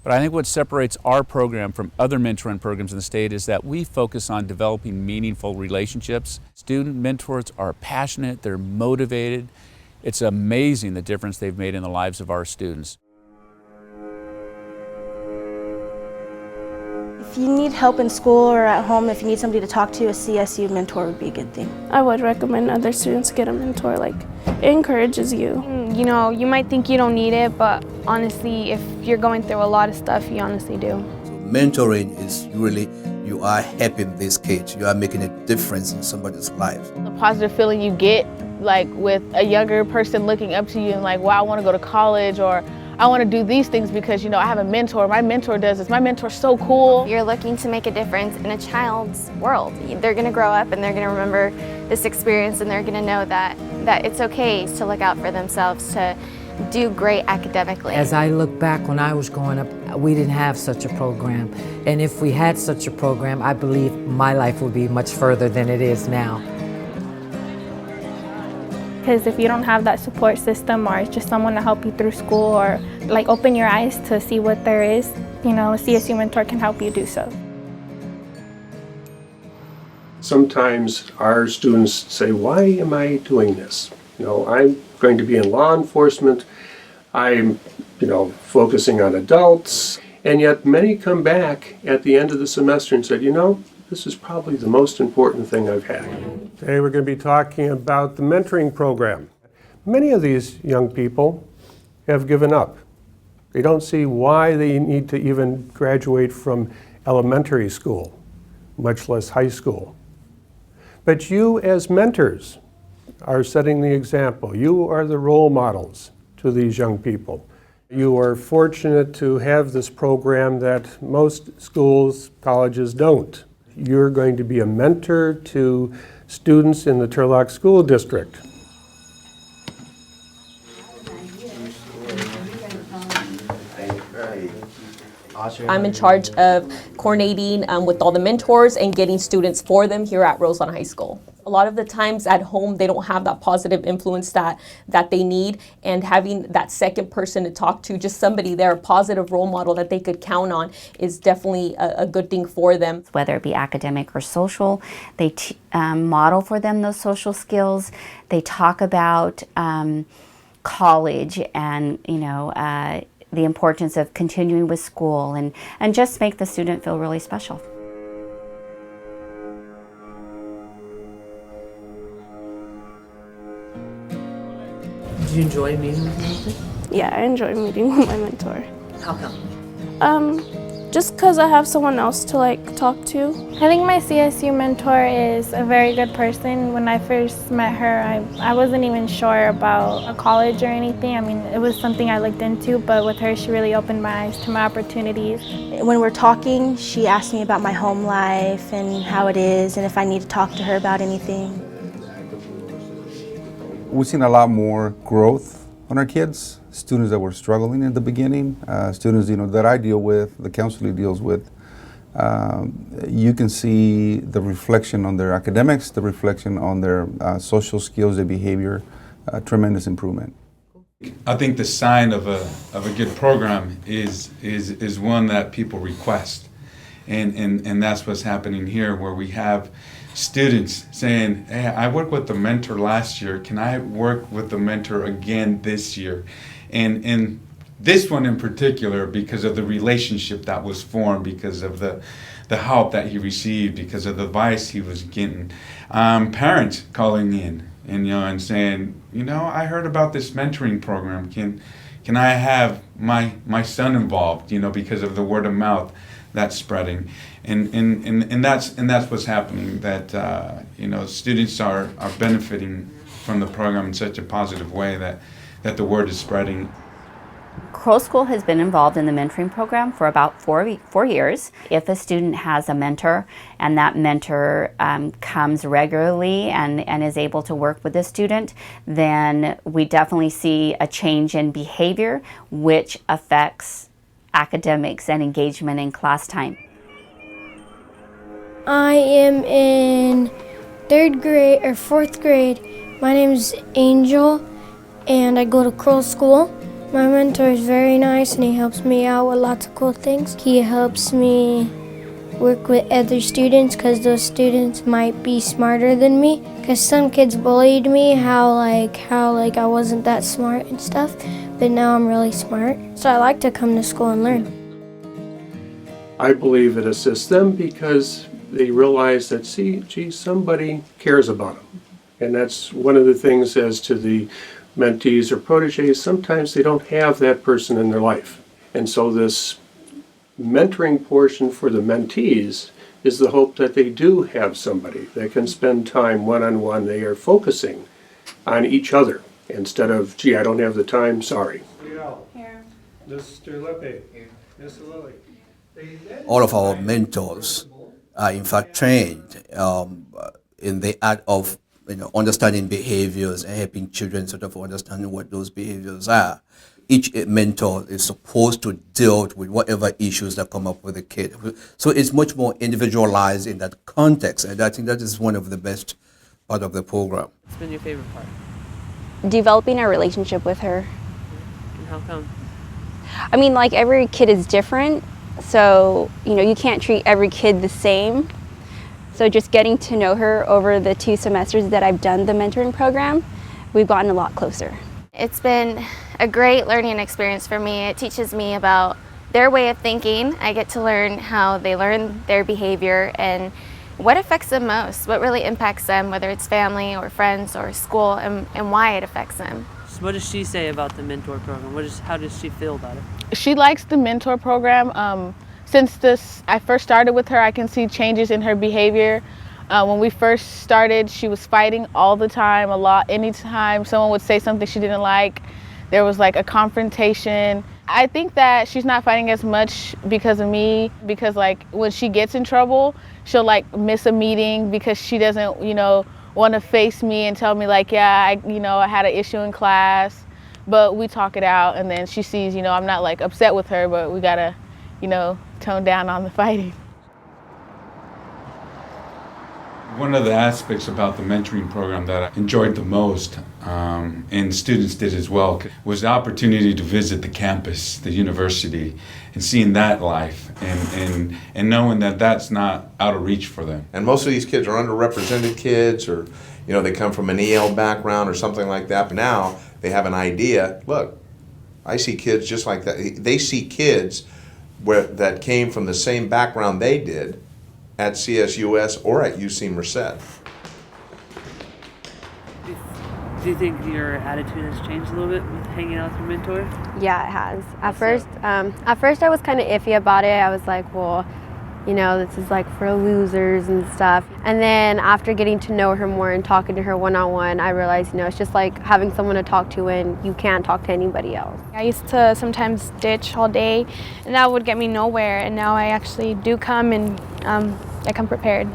But I think what separates our program from other mentoring programs in the state is that we focus on developing meaningful relationships. Student mentors are passionate, they're motivated. It's amazing the difference they've made in the lives of our students. If you need help in school or at home, if you need somebody to talk to, a CSU mentor would be a good thing. I would recommend other students get a mentor. Like, it encourages you. You know, you might think you don't need it, but honestly, if you're going through a lot of stuff, you honestly do. So mentoring is really, you are helping these kids. You are making a difference in somebody's life. The positive feeling you get, like with a younger person looking up to you and like, wow, I want to go to college, or I want to do these things because, you know, I have a mentor. My mentor does this. My mentor's so cool. You're looking to make a difference in a child's world. They're going to grow up and they're going to remember this experience, and they're going to know that it's okay to look out for themselves, to do great academically. As I look back when I was growing up, we didn't have such a program. And if we had such a program, I believe my life would be much further than it is now. Because if you don't have that support system, or just someone to help you through school, or like open your eyes to see what there is, you know, a CSU mentor can help you do so. Sometimes our students say, why am I doing this? You know, I'm going to be in law enforcement. I'm, focusing on adults. And yet many come back at the end of the semester and said, this is probably the most important thing I've had. Today we're going to be talking about the mentoring program. Many of these young people have given up. They don't see why they need to even graduate from elementary school, much less high school. But you as mentors are setting the example. You are the role models to these young people. You are fortunate to have this program that most schools, colleges don't. You're going to be a mentor to students in the Turlock School District. I'm in charge of coordinating with all the mentors and getting students for them here at Roselawn High School. A lot of the times at home, they don't have that positive influence that they need, and having that second person to talk to, just somebody there, a positive role model that they could count on, is definitely a good thing for them. Whether it be academic or social, they model for them those social skills. They talk about college and, the importance of continuing with school, and just make the student feel really special. Did you enjoy meeting with your mentor? Yeah, I enjoy meeting with my mentor. How come? Just because I have someone else to talk to. I think my CSU mentor is a very good person. When I first met her, I wasn't even sure about a college or anything. I mean, it was something I looked into, but with her, she really opened my eyes to my opportunities. When we're talking, she asked me about my home life and how it is, and if I need to talk to her about anything. We've seen a lot more growth on our kids, students that were struggling in the beginning, students that I deal with, the counseling deals with. You can see the reflection on their academics, the reflection on their social skills, their behavior, tremendous improvement. I think the sign of a good program is one that people request, and that's what's happening here, where we have students saying, hey, I worked with the mentor last year, can I work with the mentor again this year? And this one in particular, because of the relationship that was formed, because of the help that he received, because of the advice he was getting. Parents calling in and saying, I heard about this mentoring program, can I have my son involved, because of the word of mouth that's spreading. And that's what's happening, that students are benefiting from the program in such a positive way that the word is spreading. Crow School has been involved in the mentoring program for about 4 years. If a student has a mentor and that mentor comes regularly and is able to work with the student, then we definitely see a change in behavior, which affects academics and engagement in class time. I am in 4th grade. My name is Angel, and I go to Crow School. My mentor is very nice and he helps me out with lots of cool things. He helps me work with other students because those students might be smarter than me. Because some kids bullied me how I wasn't that smart and stuff, but now I'm really smart. So I like to come to school and learn. I believe it assists them because they realize that, gee, somebody cares about them. And that's one of the things as to the mentees or proteges, sometimes they don't have that person in their life. And so this mentoring portion for the mentees is the hope that they do have somebody that can spend time one-on-one. They are focusing on each other instead of, gee, I don't have the time, sorry. Here. Mr. Lippe. Here. Miss Lily. All of our mentors are in fact trained in the art of understanding behaviors and helping children sort of understand what those behaviors are. Each mentor is supposed to deal with whatever issues that come up with the kid. So it's much more individualized in that context, and I think that is one of the best part of the program. What's been your favorite part? Developing a relationship with her. And how come? I mean, like, every kid is different, so you can't treat every kid the same. So just getting to know her over the 2 semesters that I've done the mentoring program, we've gotten a lot closer. It's been a great learning experience for me. It teaches me about their way of thinking. I get to learn how they learn their behavior and what affects them most, what really impacts them, whether it's family or friends or school, and why it affects them. So what does she say about the mentor program? How does she feel about it? She likes the mentor program. Since I first started with her, I can see changes in her behavior. When we first started, she was fighting all the time, a lot. Anytime someone would say something she didn't like, there was like a confrontation. I think that she's not fighting as much because of me, because like when she gets in trouble, she'll like miss a meeting because she doesn't, want to face me and tell me like, yeah, I had an issue in class, but we talk it out, and then she sees, I'm not like upset with her, but we gotta, tone down on the fighting. One of the aspects about the mentoring program that I enjoyed the most, and students did as well, was the opportunity to visit the campus, the university, and seeing that life, and knowing that that's not out of reach for them. And most of these kids are underrepresented kids, or they come from an EL background or something like that. But now they have an idea. Look, I see kids just like that. They see kids that came from the same background they did at CSUS or at UC Merced. Do you think your attitude has changed a little bit with hanging out with your mentor? Yeah, it has. At first I was kind of iffy about it. I was like, well, this is like for losers and stuff. And then after getting to know her more and talking to her one-on-one, I realized, it's just like having someone to talk to and you can't talk to anybody else. I used to sometimes ditch all day, and that would get me nowhere. And now I actually do come, and I come prepared.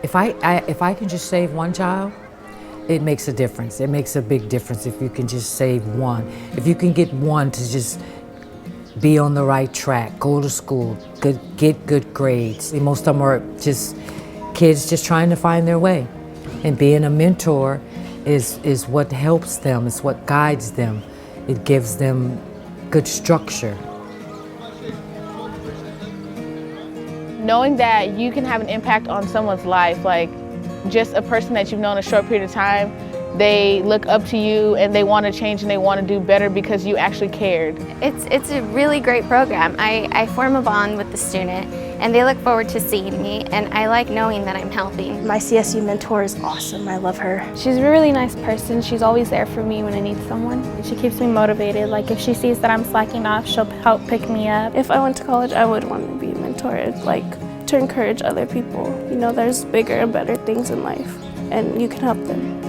If I can just save one child, it makes a difference. It makes a big difference if you can just save one. If you can get one to just be on the right track, go to school, get good grades. Most of them are just kids just trying to find their way. And being a mentor is what helps them, it's what guides them. It gives them good structure. Knowing that you can have an impact on someone's life, like just a person that you've known a short period of time, they look up to you and they want to change and they want to do better because you actually cared. It's a really great program. I form a bond with the student and they look forward to seeing me, and I like knowing that I'm helping. My CSU mentor is awesome. I love her. She's a really nice person. She's always there for me when I need someone. She keeps me motivated. Like if she sees that I'm slacking off, she'll help pick me up. If I went to college, I would want to be mentored, like to encourage other people. There's bigger and better things in life and you can help them.